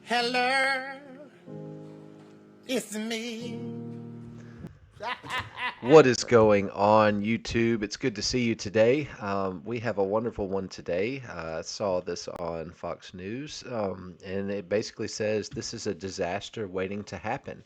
Hello, it's me. What is going on, YouTube? It's good to see you today. We have a wonderful one today. I saw this on Fox News, and it basically says this is a disaster waiting to happen.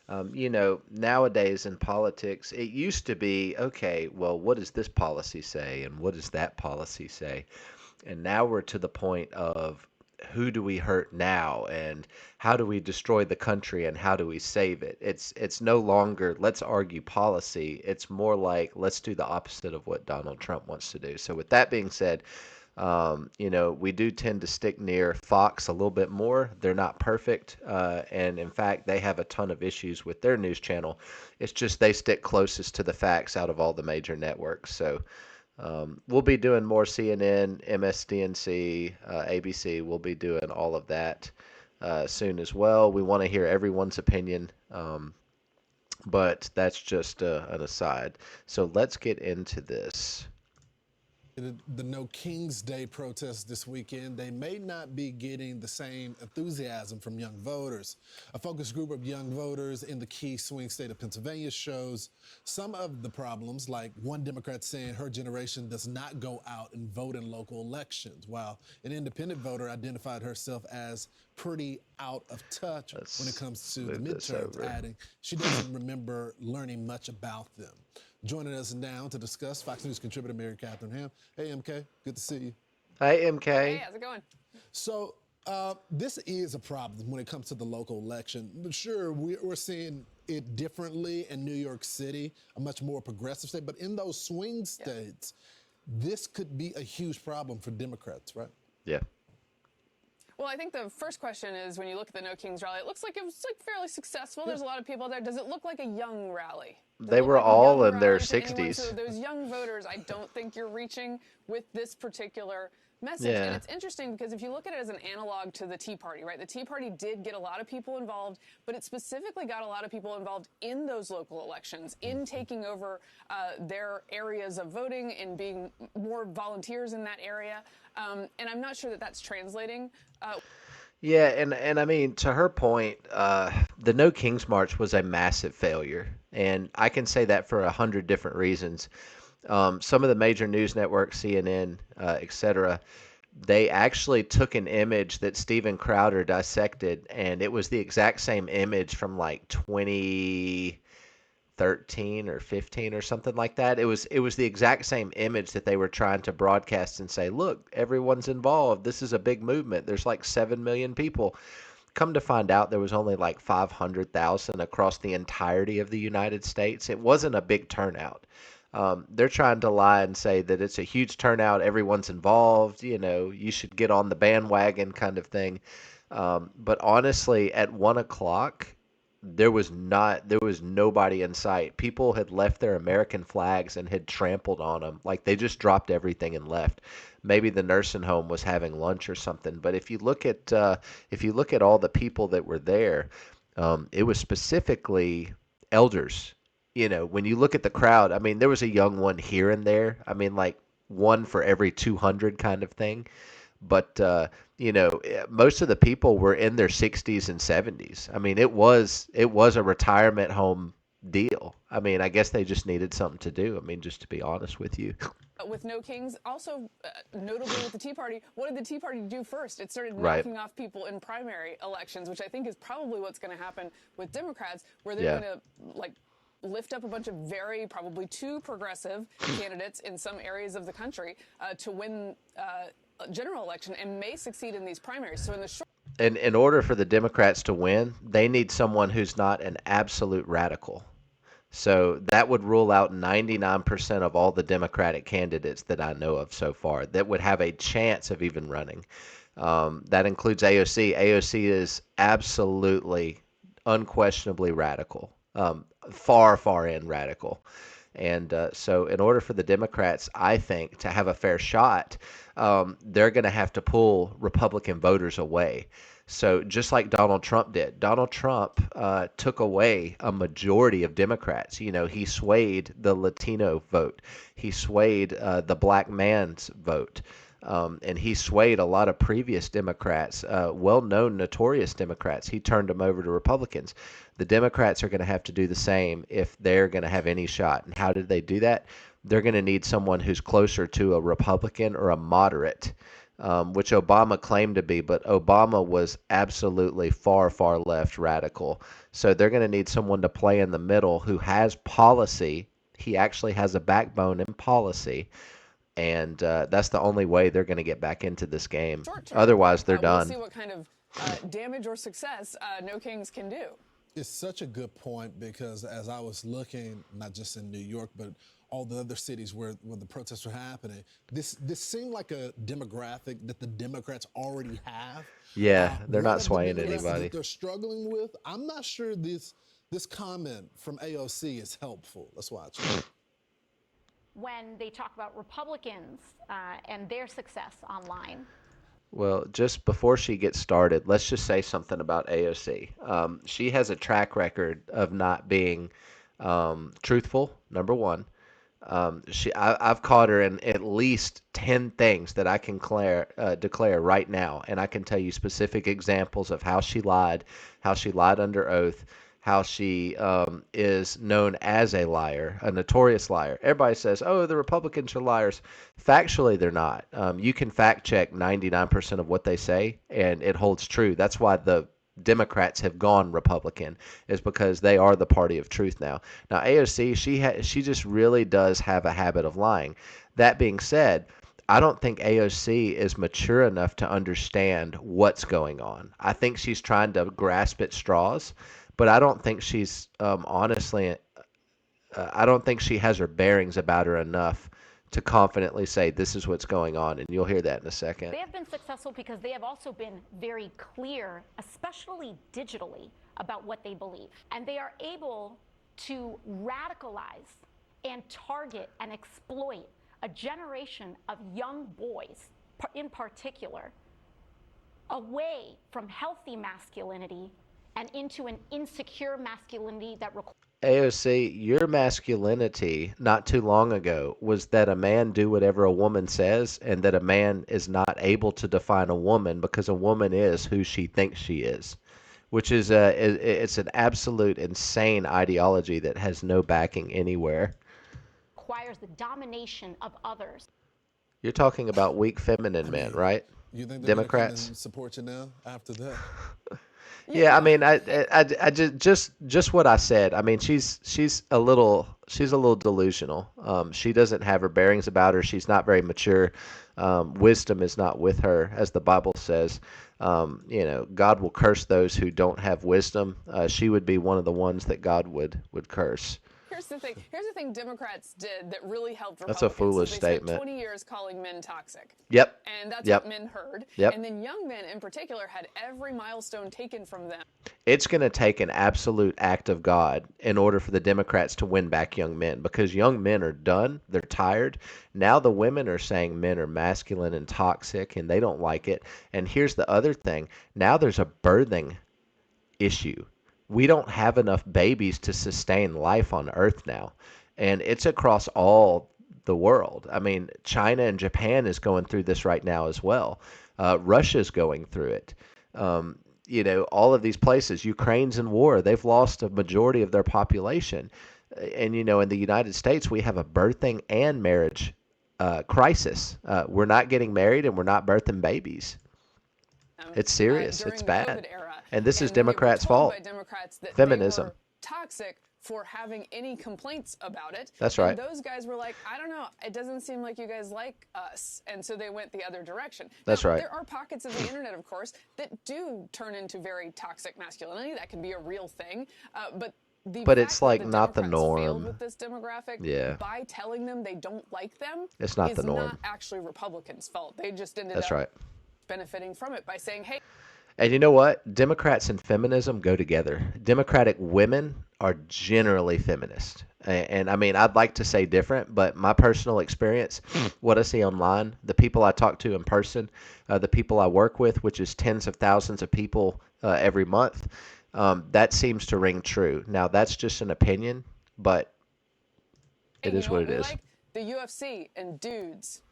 Nowadays in politics, it used to be, okay, well, what does this policy say, and what does that policy say? And now we're to the point of who do we hurt now and how do we destroy the country and how do we save it? It's no longer let's argue policy. It's more like let's do the opposite of what Donald Trump wants to do. So with that being said, we do tend to stick near Fox a little bit more. They're not perfect, and in fact, they have a ton of issues with their news channel. It's just they stick closest to the facts out of all the major networks. So we'll be doing more CNN, MSDNC, ABC. We'll be doing all of that soon as well. We want to hear everyone's opinion, but that's just an aside. So let's get into this. The No King's Day protests this weekend, they may not be getting the same enthusiasm from young voters. A focus group of young voters in the key swing state of Pennsylvania shows some of the problems, like one Democrat saying her generation does not go out and vote in local elections, while an independent voter identified herself as pretty out of touch when it comes to the midterms, adding she doesn't remember learning much about them. Joining us now to discuss, Fox News contributor Mary Catherine Ham. Hey, MK, good to see you. Hey, MK. Hey, how's it going? So this is a problem when it comes to the local election. But sure, we're seeing it differently in New York City, a much more progressive state. But in those swing states, this could be a huge problem for Democrats, right? Yeah. Well, I think the first question is when you look at the No Kings rally, it looks like it was fairly successful. There's a lot of people there. Does it look like a young rally? They were all in their 60s. So those young voters, I don't think you're reaching with this particular message. Yeah. And it's interesting because if you look at it as an analog to the Tea Party, right? The Tea Party did get a lot of people involved, but it specifically got a lot of people involved in those local elections, in taking over their areas of voting and being more volunteers in that area. And I'm not sure that that's translating. Yeah, and I mean, to her point, the No Kings March was a massive failure, and I can say that for 100 different reasons. Some of the major news networks, CNN, etc., they actually took an image that Steven Crowder dissected, and it was the exact same image from like 2013 or 15 or something like that. It was the exact same image that they were trying to broadcast and say, look, everyone's involved. This is a big movement. There's like 7 million people. Come to find out, there was only like 500,000 across the entirety of the United States. It wasn't a big turnout. They're trying to lie and say that it's a huge turnout. Everyone's involved. You should get on the bandwagon kind of thing. But honestly, at 1 o'clock, there was nobody in sight. People had left their American flags and had trampled on them. Like they just dropped everything and left. Maybe the nursing home was having lunch or something. But if you look at all the people that were there, it was specifically elders. When you look at the crowd, I mean, there was a young one here and there. I mean, like one for every 200 kind of thing. But most of the people were in their 60s and 70s. I mean, it was a retirement home deal. I mean, I guess they just needed something to do. I mean, just to be honest with you. With No Kings, also notably with the Tea Party, what did the Tea Party do first? It started Right. knocking off people in primary elections, which I think is probably what's going to happen with Democrats, where they're going to lift up a bunch of probably too progressive candidates in some areas of the country to win a general election and may succeed in these primaries. So in the short In order for the Democrats to win, they need someone who's not an absolute radical. So that would rule out 99% of all the Democratic candidates that I know of so far that would have a chance of even running. That includes AOC. AOC is absolutely, unquestionably radical, far, far in radical. And so in order for the Democrats, I think, to have a fair shot, they're going to have to pull Republican voters away. So just like Donald Trump did, Donald Trump took away a majority of Democrats. He swayed the Latino vote. He swayed the black man's vote. And he swayed a lot of previous Democrats, well-known, notorious Democrats. He turned them over to Republicans. The Democrats are going to have to do the same if they're going to have any shot. And how did they do that? They're going to need someone who's closer to a Republican or a moderate, which Obama claimed to be, but Obama was absolutely far, far left radical. So they're going to need someone to play in the middle who has policy. He actually has a backbone in policy. And that's the only way they're going to get back into this game. Short term, Otherwise, they're we'll done. see what kind of damage or success No Kings can do. It's such a good point because as I was looking, not just in New York, but all the other cities where the protests were happening, this seemed like a demographic that the Democrats already have. Yeah, they're One not of the swaying demographics anybody. that they're struggling with. I'm not sure this comment from AOC is helpful. Let's watch. When they talk about Republicans and their success online. Well, just before she gets started, let's just say something about AOC. She has a track record of not being truthful, number one. I've caught her in at least 10 things that I can declare right now, and I can tell you specific examples of how she lied under oath, how she is known as a liar, a notorious liar. Everybody says, oh, the Republicans are liars. Factually, they're not. You can fact check 99% of what they say, and it holds true. That's why the Democrats have gone Republican, is because they are the party of truth now. Now, AOC, she just really does have a habit of lying. That being said, I don't think AOC is mature enough to understand what's going on. I think she's trying to grasp at straws, but I don't think she's honestly, I don't think she has her bearings about her enough to confidently say this is what's going on, and you'll hear that in a second. They have been successful because they have also been very clear, especially digitally, about what they believe. And they are able to radicalize and target and exploit a generation of young boys, in particular, away from healthy masculinity and into an insecure masculinity that requires AOC, your masculinity not too long ago was that a man do whatever a woman says, and that a man is not able to define a woman because a woman is who she thinks she is, which is it's an absolute insane ideology that has no backing anywhere. the domination of others. You're talking about weak feminine men, right? You think they're Democrats? gonna support you now after that? Yeah, I mean, I just what I said. I mean, she's a little delusional. She doesn't have her bearings about her. She's not very mature. Wisdom is not with her, as the Bible says. God will curse those who don't have wisdom. She would be one of the ones that God would curse. Here's the thing Democrats did that really helped Republicans. That's a foolish They statement. spent 20 years calling men toxic. Yep. And that's Yep. what men heard. Yep. And then young men in particular had every milestone taken from them. It's going to take an absolute act of God in order for the Democrats to win back young men, because young men are done. They're tired. Now the women are saying men are masculine and toxic, and they don't like it. And here's the other thing. Now there's a birthing issue. We don't have enough babies to sustain life on Earth now. And it's across all the world. I mean, China and Japan is going through this right now as well. Russia's going through it. All of these places, Ukraine's in war. They've lost a majority of their population. And, in the United States, we have a birthing and marriage crisis. We're not getting married and we're not birthing babies. It's serious. During It's the bad. COVID era. And this is we were Democrats' told fault. by Democrats that Feminism. They were toxic for having any complaints about it. That's and right. Those guys were like, I don't know, it doesn't seem like you guys like us. And so they went the other direction. That's now, right. There are pockets of the internet, of course, that do turn into very toxic masculinity. That can be a real thing. But it's like not the Democrats failed norm. with this demographic, Yeah. by telling them they don't like them, It's not is the norm. not actually Republicans' fault. They just ended That's up right. benefiting from it by saying, hey, And you know what? Democrats and feminism go together. Democratic women are generally feminist. And I mean, I'd like to say different, but my personal experience, what I see online, the people I talk to in person, the people I work with, which is tens of thousands of people every month, that seems to ring true. Now, that's just an opinion, but it hey, is what it we is. like the UFC and dudes.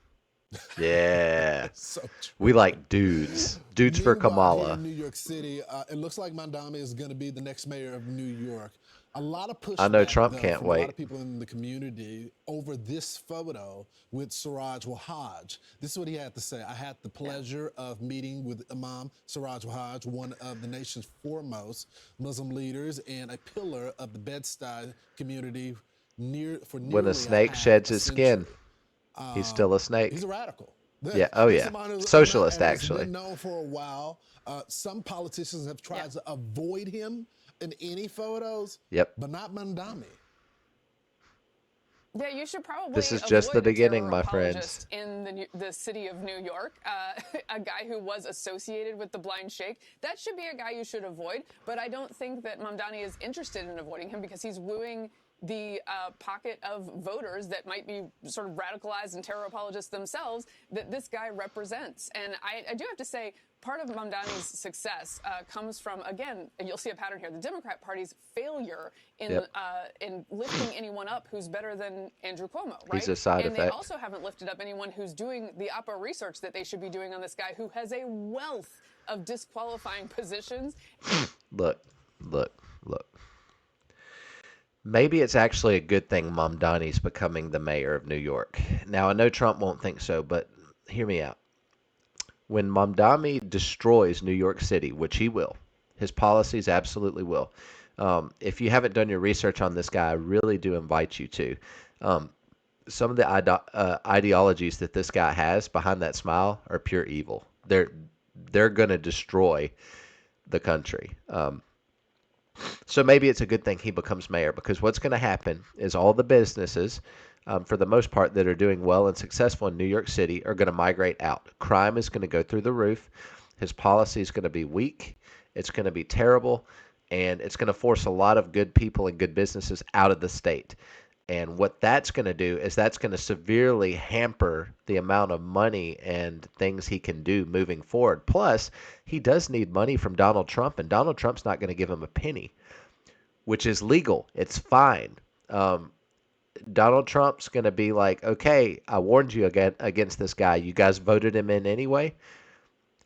Yeah. So true. We like dudes. Dudes for Meanwhile, here Kamala. in New York City, it looks like Mondami is going to be the next mayor of New York. A lot of I know pushback, Trump though, can't from a lot wait. of people in the community over this photo with Siraj Wahhaj. This is what he had to say. I had the pleasure of meeting with Imam Siraj Wahhaj, one of the nation's foremost Muslim leaders and a pillar of the Bed-Stuy community for When nearly a snake half sheds a his skin, century. he's still a snake. He's a radical. Yeah. Oh, He's yeah. someone who's Socialist, and has actually. been known for a while. Some politicians have tried to avoid him in any photos, Yep. but not Mondami. Yeah, you should probably. This is just the avoid a beginning, terror my apologist friends. in the city of New York, a guy who was associated with the Blind Sheikh. That should be a guy you should avoid. But I don't think that Mamdani is interested in avoiding him because he's wooing the pocket of voters that might be sort of radicalized and terror apologists themselves that this guy represents. And I do have to say, part of Mamdani's success comes from, again, and you'll see a pattern here, the Democrat Party's failure in lifting anyone up who's better than Andrew Cuomo, right? He's a side and they effect. also haven't lifted up anyone who's doing the Oppo research that they should be doing on this guy who has a wealth of disqualifying positions. Look. Maybe it's actually a good thing Mamdani's becoming the mayor of New York. Now, I know Trump won't think so, but hear me out. When Mamdani destroys New York City, which he will, his policies absolutely will. If you haven't done your research on this guy, I really do invite you to. Some of the ideologies that this guy has behind that smile are pure evil. They're going to destroy the country. So maybe it's a good thing he becomes mayor because what's going to happen is all the businesses, for the most part, that are doing well and successful in New York City are going to migrate out. Crime is going to go through the roof. His policy is going to be weak. It's going to be terrible. And it's going to force a lot of good people and good businesses out of the state. And what that's going to do is that's going to severely hamper the amount of money and things he can do moving forward. Plus, he does need money from Donald Trump, and Donald Trump's not going to give him a penny, which is legal. It's fine. Donald Trump's going to be like, okay, I warned you against this guy. You guys voted him in anyway.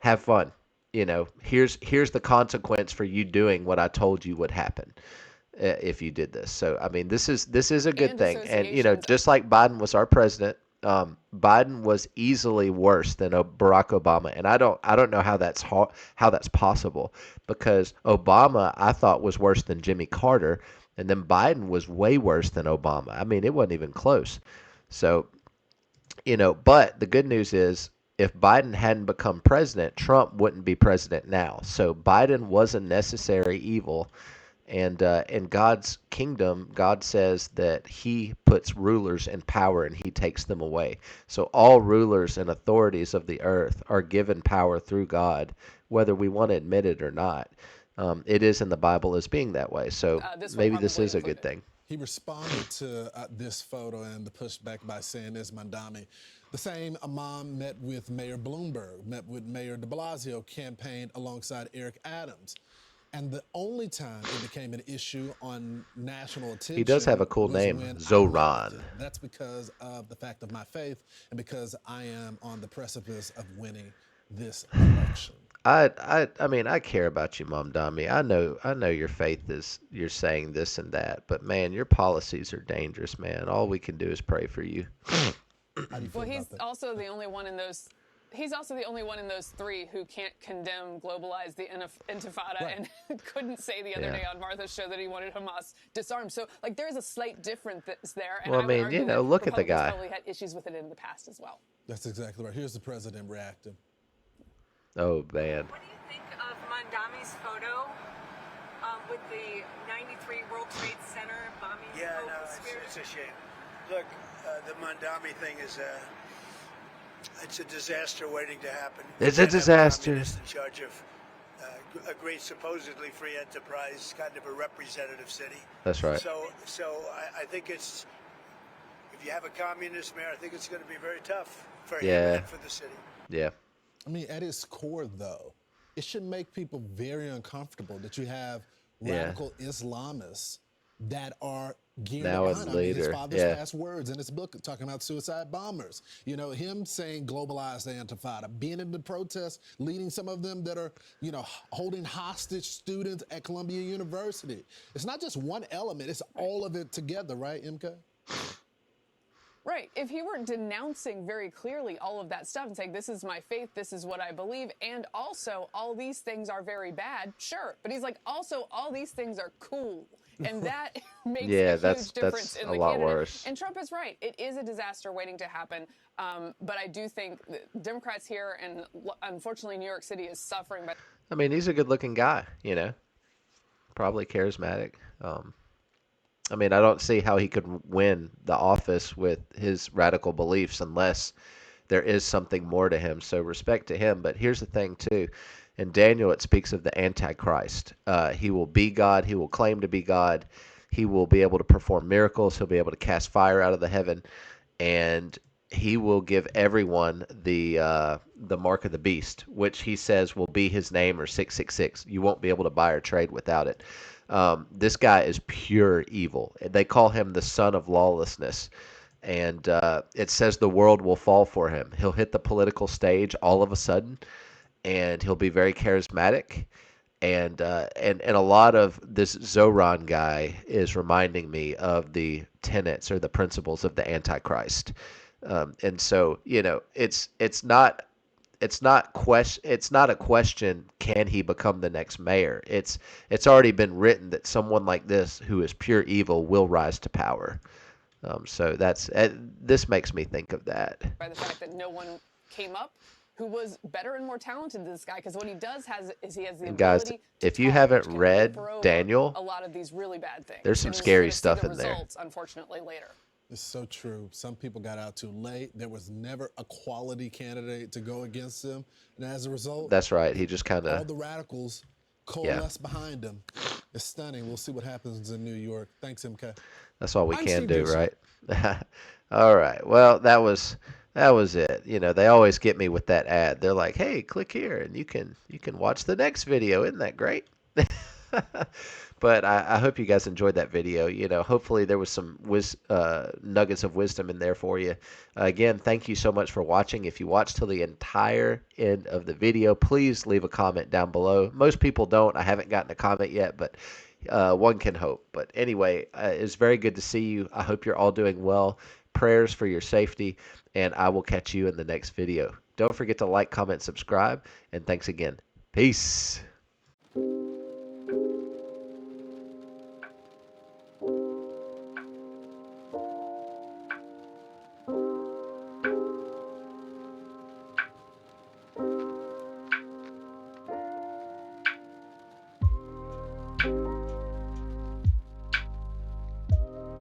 Have fun. You know, here's the consequence for you doing what I told you would happen if you did this. So I mean, this is a good thing. And you know, just like Biden was our president, Biden was easily worse than Barack Obama, and I don't know how that's possible because Obama I thought was worse than Jimmy Carter, and then Biden was way worse than Obama. I mean, it wasn't even close. So, you know, but the good news is if Biden hadn't become president, Trump wouldn't be president now. So Biden was a necessary evil. And in God's kingdom, God says that he puts rulers in power and he takes them away. So all rulers and authorities of the earth are given power through God, whether we want to admit it or not. It is in the Bible as being that way. So maybe this is a good thing. He responded to this photo and the pushback by saying there's Mondami. The same Imam met with Mayor Bloomberg, met with Mayor de Blasio, campaigned alongside Eric Adams. And the only time it became an issue on national attention. He does have a cool was name, when I met with Zoran. him. That's because of the fact of my faith and because I am on the precipice of winning this election. I mean, I care about you, Mamdani. I know your faith is you're saying this and that, but man, your policies are dangerous, man. All we can do is pray for you. How do you feel Well, he's about that? also the only one in those. He's also the only one in those three who can't condemn, globalize the Intifada, Right. and couldn't say the other day on Martha's show that he wanted Hamas disarmed. So, like, there is a slight difference there. And Well, I I would mean, argue you know, that look at the Republicans guy. Probably had issues with it in the past as well. That's exactly right. Here's the president reacting. Oh man. What do you think of Mondami's photo with the 93 World Trade Center bombing conspiracy? It's a shame. Look, the Mondami thing is it's a disaster waiting to happen. It's You a can't have disaster. communists in charge of a great, supposedly free enterprise, kind of a representative city. That's right. So I think it's, if you have a communist mayor, I think it's going to be very tough for him Yeah. and for the city. Yeah. I mean, at its core, though, it should make people very uncomfortable that you have Yeah. radical Islamists that are gearing Now up a behind. I mean, his leader. father's Yeah. last words in his book talking about suicide bombers. You know, him saying globalized Antifada, being in the protests, leading some of them that are, you know, holding hostage students at Columbia University. It's not just one element, it's all of it together, right, MK? Right. If he were denouncing very clearly all of that stuff and saying, this is my faith, this is what I believe, and also all these things are very bad, sure. But he's like, also, all these things are cool. And that makes Yeah, a huge difference that's in a the lot candidate. worse. And Trump is right. It is a disaster waiting to happen. But I do think that Democrats here, and unfortunately New York City, is suffering by. I mean, he's a good-looking guy, you know, probably charismatic. I mean, I don't see how he could win the office with his radical beliefs unless there is something more to him. So respect to him. But here's the thing, too. In Daniel, it speaks of the Antichrist. He will be God. He will claim to be God. He will be able to perform miracles. He'll be able to cast fire out of the heaven, and he will give everyone the mark of the beast, which he says will be his name, or 666. You won't be able to buy or trade without it. This guy is pure evil. They call him the son of lawlessness. And it says the world will fall for him. He'll hit the political stage all of a sudden, and he'll be very charismatic. And a lot of this Zoran guy is reminding me of the tenets or the principles of the Antichrist. And so, you know, it's not a question, can he become the next mayor. It's already been written that someone like this who is pure evil will rise to power. So this makes me think of that. By the fact that no one came up who was better and more talented than this guy, because what he does is he has the And guys, ability to if you talk, haven't which can read paper over Daniel, a lot of these really bad things. there's some And he's scary gonna see stuff the in there. results, unfortunately, later. It's so true. Some people got out too late. There was never a quality candidate to go against him. And as a result, That's right. He just kind all of, the radicals coalesce behind him. It's stunning. We'll see what happens in New York. Thanks, MK. that's all we I'm can Steve do, Dixon. right? All right. Well, that was it. You know, they always get me with that ad. They're like, "Hey, click here and you can watch the next video. Isn't that great?" But I hope you guys enjoyed that video. You know, hopefully there was some nuggets of wisdom in there for you. Again, thank you so much for watching. If you watched till the entire end of the video, please leave a comment down below. Most people don't. I haven't gotten a comment yet, but one can hope. But anyway, it's very good to see you. I hope you're all doing well. Prayers for your safety, and I will catch you in the next video. Don't forget to like, comment, subscribe, and thanks again. Peace.